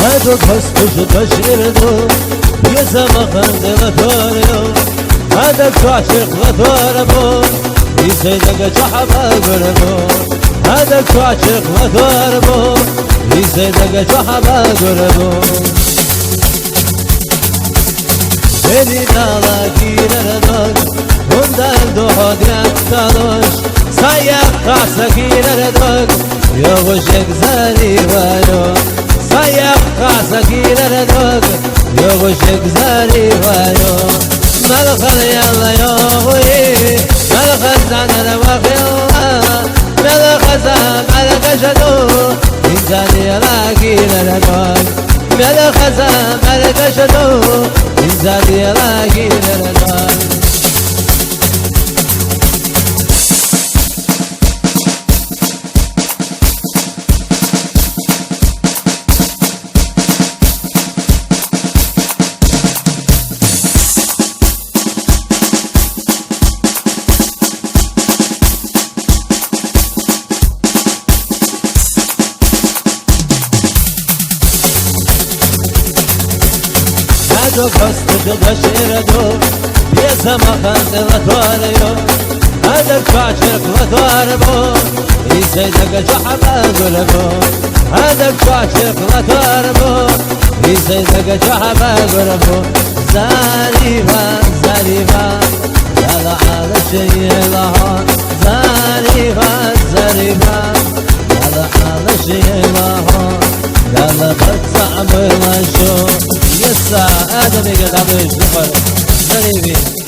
هذا قصد تشير دو يزم خندل توريو هذا تعشق وتوربو يسيدك جحبا قربو هذا تعشق وتوربو يسيدك جحبا قربو Beni dağla girer bundan doğduk tanış Sayak kasa girer yoğuş egzari vayo Sayak kasa girer yoğuş egzari vayo Melkhar yalla yoğuyi Melkhar zanere vakilla Melkhar zanere kaşadu İnzani yalla girer Melkhar zanere kaşadu İnzani yalla girer هذا قصد تشير دو يزم خندل توريو هذا تعشق وتوربو يسيدك جحبا قلبو هذا تعشق وتوربو يسيدك جحبا قلبو زاريبا زاريبا يلا على شيء لها زاريبا زاريبا يلا على شيء لها يلا بتصعب الشو يسا ادمي قبل شغل زريبي